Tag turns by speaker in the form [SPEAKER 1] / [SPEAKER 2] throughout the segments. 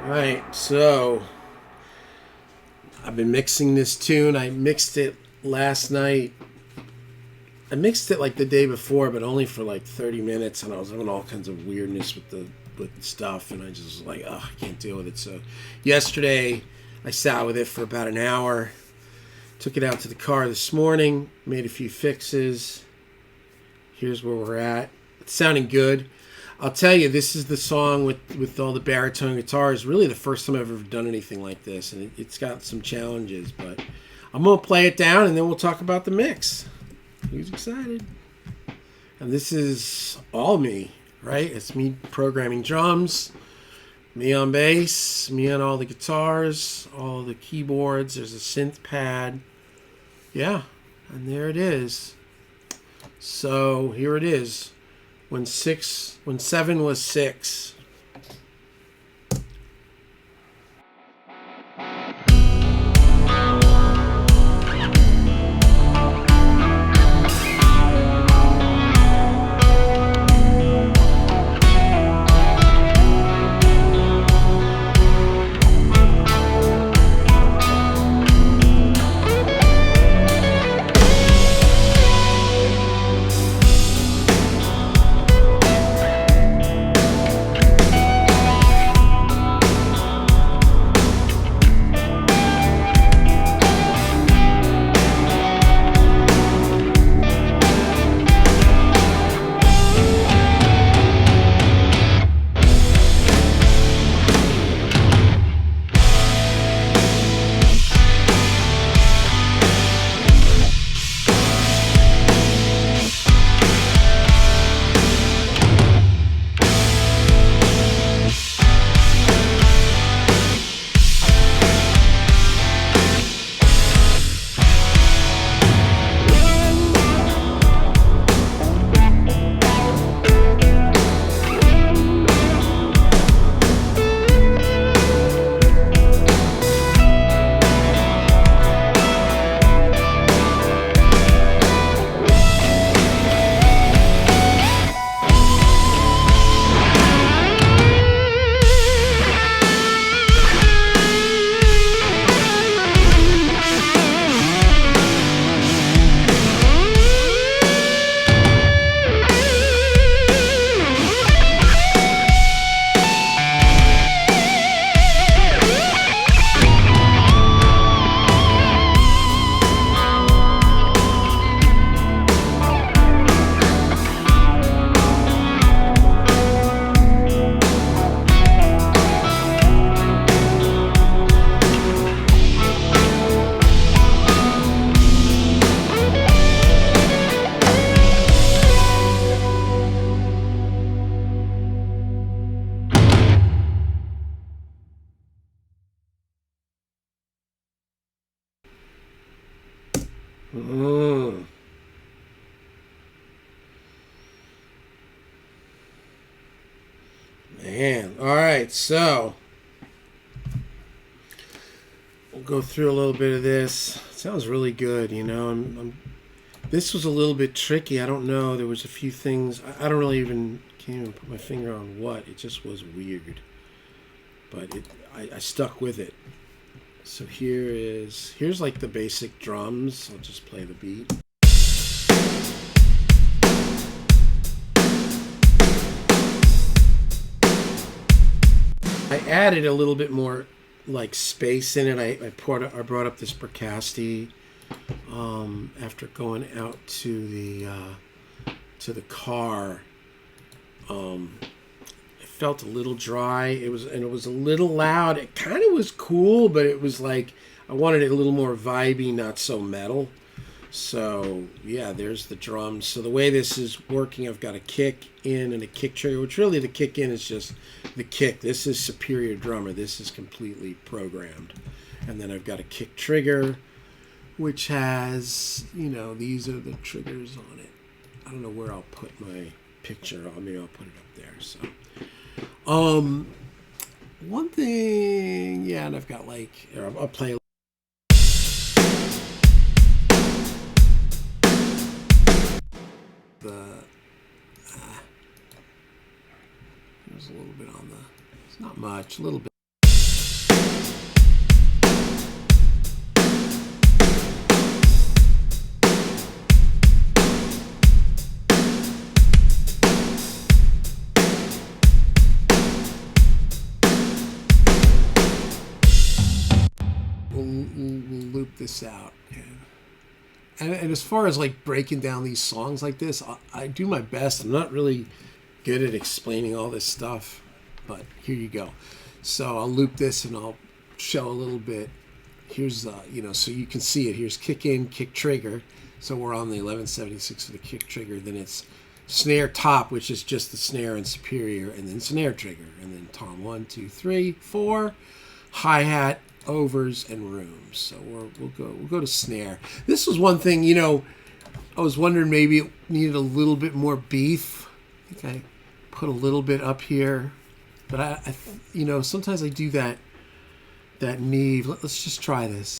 [SPEAKER 1] Right, so I've been mixing this tune. I mixed it last night. I mixed it like the day before, but only for like 30 minutes, and I was having all kinds of weirdness with the stuff, and I just was like, oh, I can't deal with it. So yesterday, I sat with it for about an hour. Took it out to the car this morning. Made a few fixes. Here's where we're at. It's sounding good. I'll tell you, this is the song with all the baritone guitars. Really the first time I've ever done anything like this, and it's got some challenges, but I'm going to play it down, and then we'll talk about the mix. Who's excited? And this is all me, right? It's me programming drums, me on bass, me on all the guitars, all the keyboards. There's a synth pad. Yeah, and there it is. So here it is. When 7 was 6. Man, all right, so we'll go through a little bit of this. It sounds really good, you know. This was a little bit tricky. I don't know. There was a few things. I don't really can't even put my finger on what. It just was weird, but I stuck with it. So here's like the basic drums. I'll just play the beat. I added a little bit more like space in it. I brought up this Bricasti after going out to the car. It felt a little dry. It was a little loud. It kind of was cool, but it was like I wanted it a little more vibey, not so metal. So yeah, there's the drums. So the way this is working, I've got a kick in and a kick trigger, which really the kick in is just the kick. This is Superior Drummer. This is completely programmed. And then I've got a kick trigger, which has, these are the triggers on it. I don't know where I'll put my picture. Maybe I'll put it up there. So, one thing, yeah, and I've got I'll play. There's a little bit on it's not much, a little bit. we'll loop this out. And as far as like breaking down these songs like this, I do my best. I'm not really good at explaining all this stuff, but here you go. So I'll loop this and I'll show a little bit. Here's so you can see it. Here's kick in, kick trigger. So we're on the 1176 for the kick trigger. Then it's snare top, which is just the snare and superior, and then snare trigger, and then tom 1, 2, 3, 4, hi-hat, overs, and rooms. So we'll go to snare. This was one thing, I was wondering maybe it needed a little bit more beef. I think I put a little bit up here, but I sometimes I do that Neve. Let's just try this.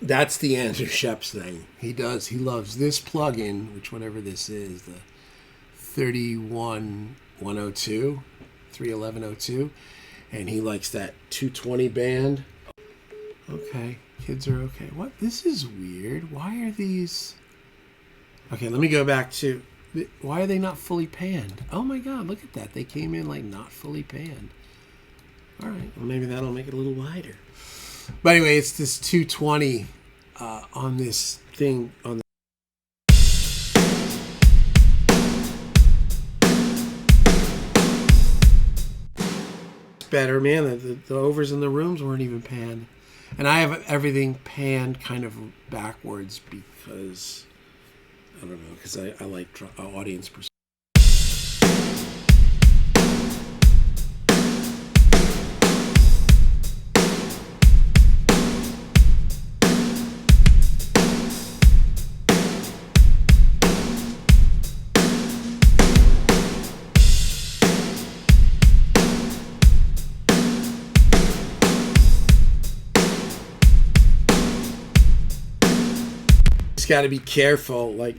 [SPEAKER 1] That's the Andrew Sheps thing. He loves this plugin, which whatever this is, the 31102, 31102, and he likes that 220 band. Okay, kids are okay. What? This is weird. Why are these? Okay, let me go back to. Why are they not fully panned? Oh my God, look at that. They came in like not fully panned. All right, well maybe that'll make it a little wider. But anyway, it's this 220 on this thing on the better, man. The overs in the rooms weren't even panned, and I have everything panned kind of backwards because I don't know, because I like audience perspective. Got to be careful. Like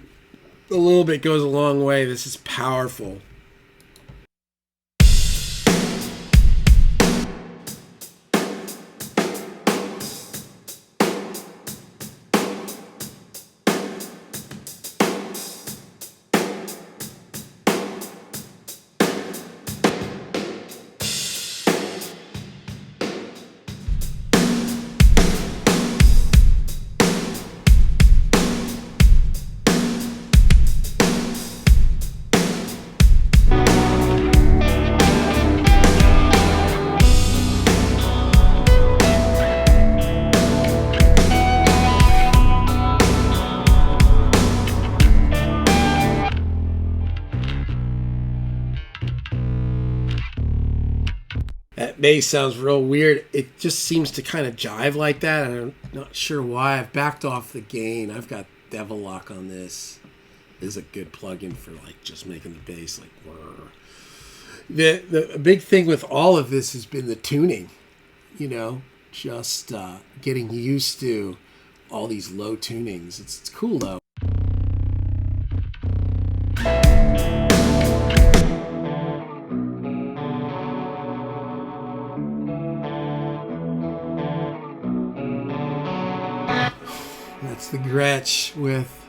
[SPEAKER 1] a little bit goes a long way. This is powerful. That bass sounds real weird. It just seems to kind of jive like that. And I'm not sure why. I've backed off the gain. I've got Devil Lock on this. This is a good plugin for like just making the bass like whir. The big thing with all of this has been the tuning. Just getting used to all these low tunings. It's cool though. That's the Gretsch with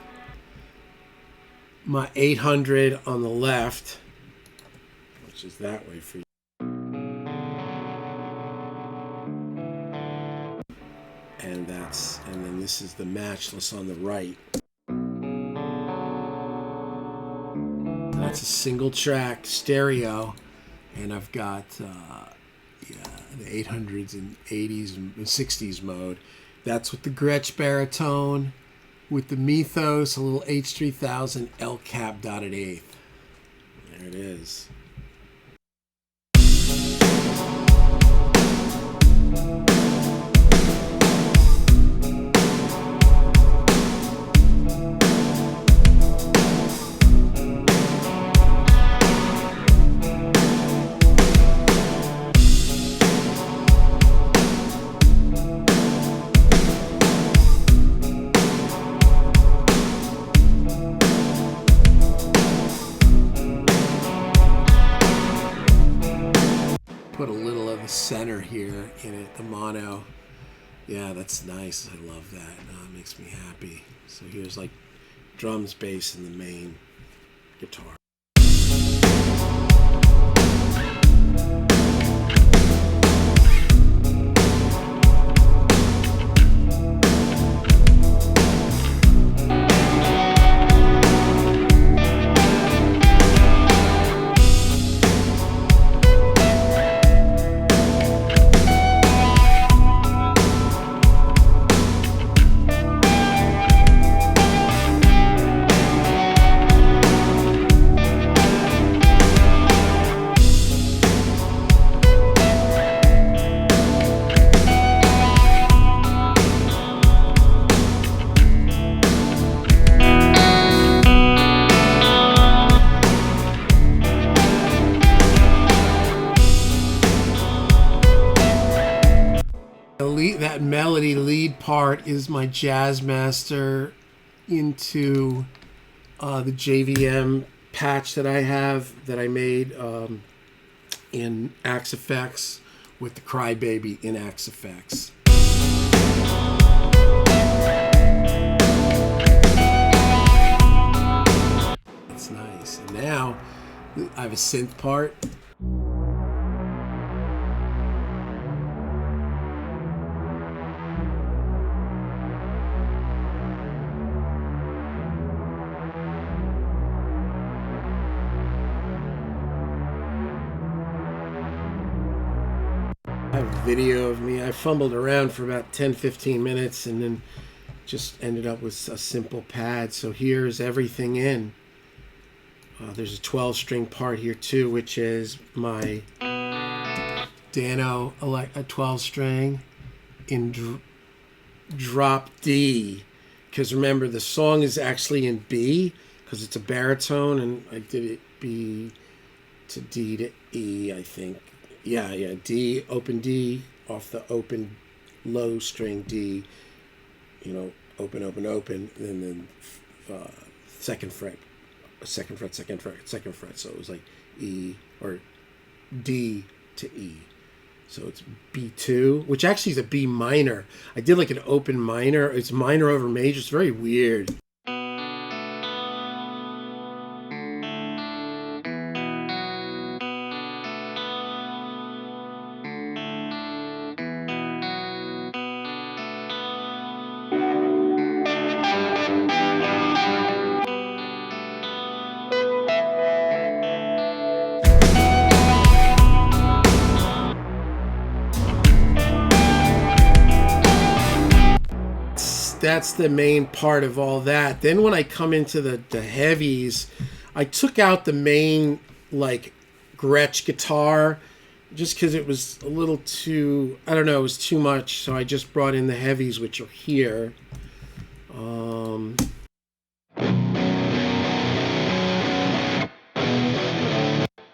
[SPEAKER 1] my 800 on the left, which is that way for you. And then this is the Matchless on the right. That's a single track stereo, and I've got the 800s and 80s and 60s mode. That's with the Gretsch baritone, with the Mythos, a little H3000 L cap dotted eighth. There it is. Put a little of the center here in it, the mono. Yeah, that's nice. I love that. It makes me happy. So here's like drums, bass, and the main guitar. That melody lead part is my Jazzmaster into the JVM patch that I have that I made in Axe-Fx with the Crybaby in Axe-Fx. That's nice. And now I have a synth part. I have a video of me. I fumbled around for about 10-15 minutes and then just ended up with a simple pad. So here's everything in. There's a 12-string part here too, which is my Dano a 12-string in drop D. Because remember, the song is actually in B because it's a baritone, and I did it B to D to E, I think. Yeah, D, open D, off the open low string D, open, and then second fret. So it was like E, or D to E. So it's B2, which actually is a B minor. I did like an open minor. It's minor over major. It's very weird. That's the main part of all that. Then when I come into the heavies, I took out the main like Gretsch guitar just because it was a little too, I don't know, it was too much. So I just brought in the heavies, which are here.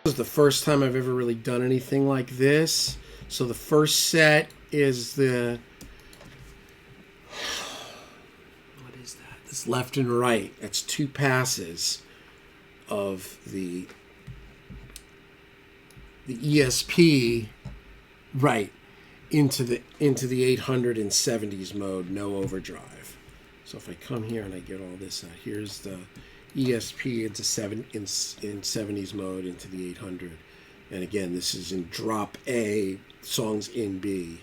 [SPEAKER 1] This is the first time I've ever really done anything like this. So the first set is the, it's left and right. That's two passes of the ESP right into the 870s mode, no overdrive. So if I come here and I get all this out, here's the ESP into 70s mode into the 800. And again, this is in drop A, songs in B.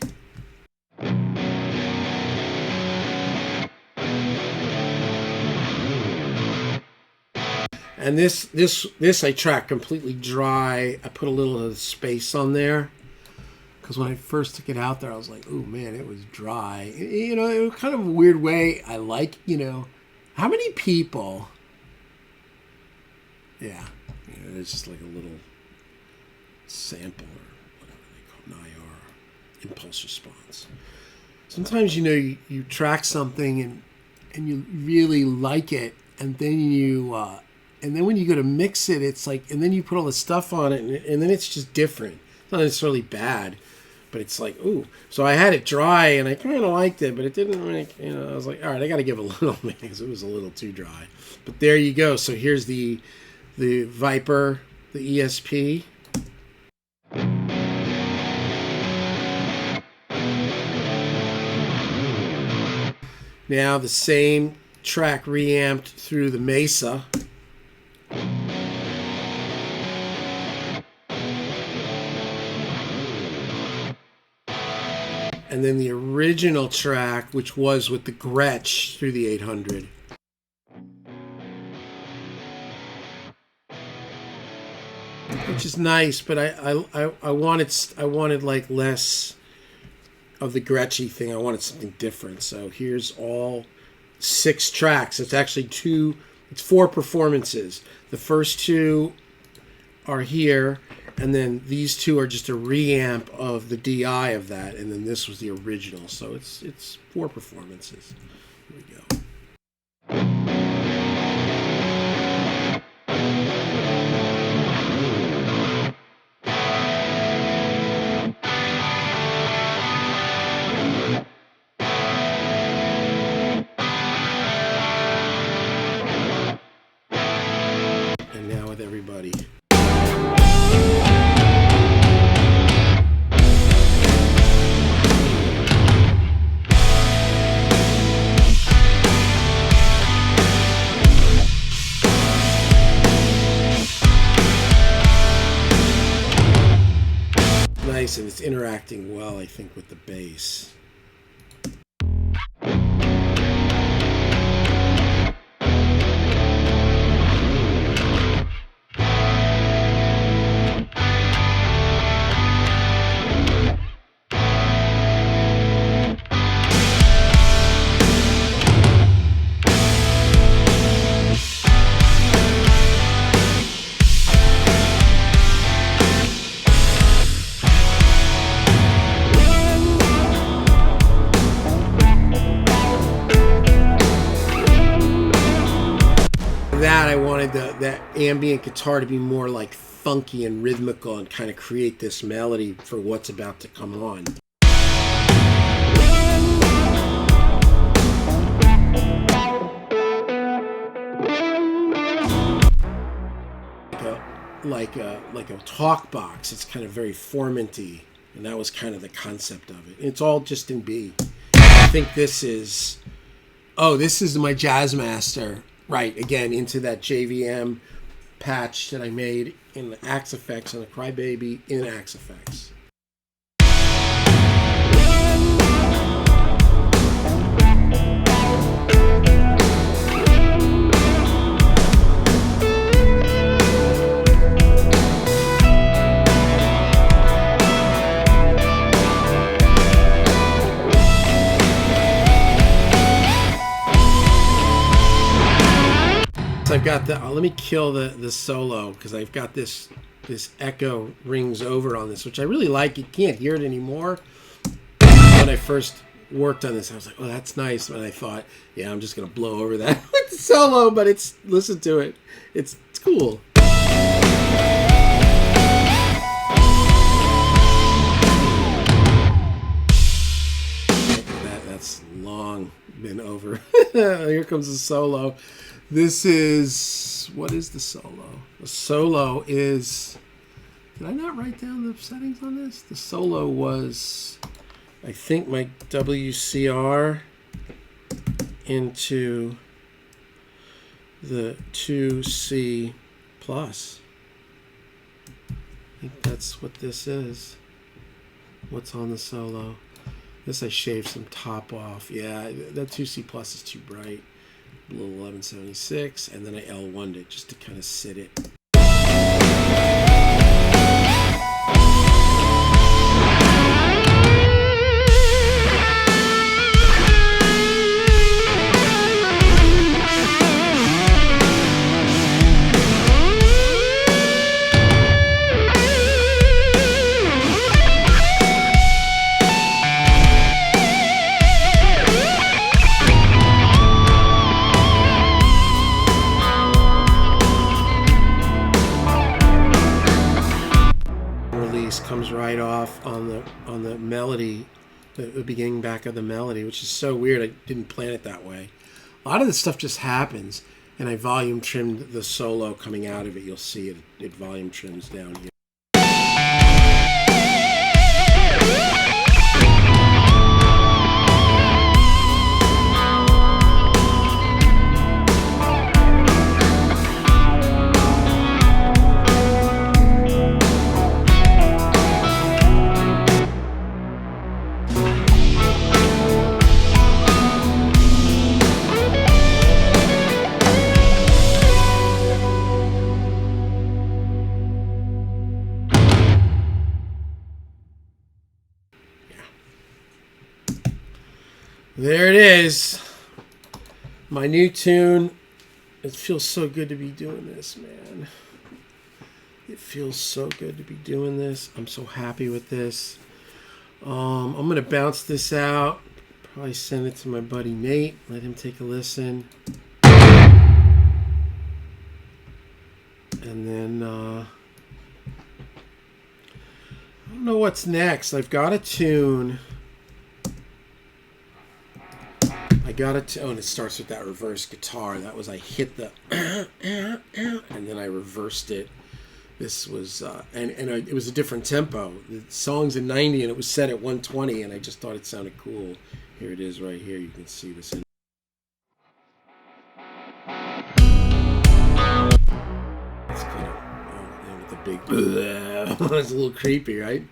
[SPEAKER 1] And this I track completely dry. I put a little of the space on there because when I first took it out there, I was like, oh man, it was dry. You know, it was kind of a weird way. I like, you know, how many people, yeah, you know, it's just like a little sample or whatever they call it, NIR, impulse response. Sometimes, you know, you track something and you really like it, and then when you go to mix it, it's like, and then you put all the stuff on it, and then it's just different. It's not necessarily bad, but it's like, ooh. So I had it dry, and I kind of liked it, but it didn't make, you know, I was like, all right, I got to give it a little bit because it was a little too dry. But there you go. So here's the Viper, the ESP. Now the same track reamped through the Mesa. And then the original track, which was with the Gretsch through the 800. Which is nice, but I wanted like less of the Gretschy thing. I wanted something different. So here's all 6 tracks. It's actually 4 performances. The first 2 are here, and then these 2 are just a reamp of the DI of that, and then this was the original. So it's 4 performances. Here we go. Everybody. Nice, and it's interacting well, I think, with the bass. That I wanted that ambient guitar to be more like funky and rhythmical and kind of create this melody for what's about to come on. Like a talk box. It's kind of very formanty, and that was kind of the concept of it. It's all just in B. I think this is my Jazzmaster. Right, again, into that JVM patch that I made in the Axe-Fx and the Crybaby in Axe-Fx. I've got let me kill the solo because I've got this echo rings over on this, which I really like. You can't hear it anymore. When I first worked on this, I was like, oh, that's nice. And I thought, yeah, I'm just going to blow over that with the solo, but listen to it. It's cool. That's long been over. Here comes the solo. This is, what is the solo? The solo is, did I not write down the settings on this? The solo was, I think, my WCR into the 2C plus. I think that's what this is. What's on the solo? This I shaved some top off. Yeah, that 2C plus is too bright. A little 1176, and then I L1'd it just to kind of sit it. the beginning back of the melody, which is so weird. I didn't plan it that way. A lot of this stuff just happens, and I volume trimmed the solo coming out of it. You'll see it volume trims down here. There it is. My new tune. It feels so good to be doing this, man. It feels so good to be doing this. I'm so happy with this. I'm going to bounce this out. Probably send it to my buddy Nate. Let him take a listen. And then, I don't know what's next. I've got a tune. Oh, and it starts with that reverse guitar. That was, I hit the, and then I reversed it. This was, it was a different tempo. The song's in 90 and it was set at 120, and I just thought it sounded cool. Here it is right here. You can see this. It's kind of, with the big, it's a little creepy, right?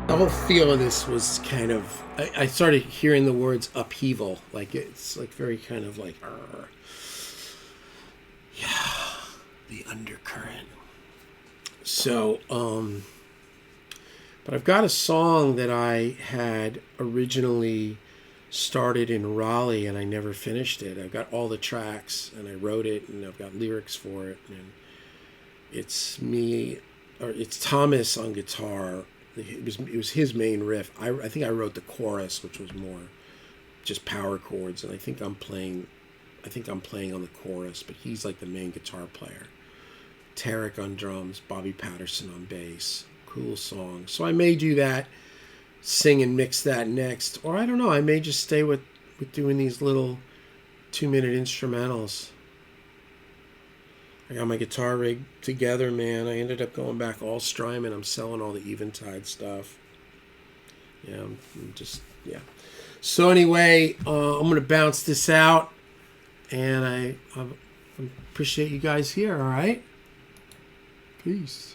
[SPEAKER 1] The whole feel of this was kind of, I started hearing the words upheaval, like it's like very kind of like, yeah, the undercurrent. So, but I've got a song that I had originally started in Raleigh and I never finished it. I've got all the tracks and I wrote it and I've got lyrics for it, and it's Thomas on guitar. It was his main riff. I think I wrote the chorus, which was more just power chords, and I think I'm playing on the chorus, but he's like the main guitar player. Tarek on drums, Bobby Patterson on bass. Cool song. So I may do that, sing and mix that next, or I don't know. I may just stay with doing these little 2-minute instrumentals. I got my guitar rig together, man. I ended up going back all Strymon. I'm selling all the Eventide stuff. Yeah, I'm just, yeah. So anyway, I'm going to bounce this out. And I appreciate you guys here, all right? Peace.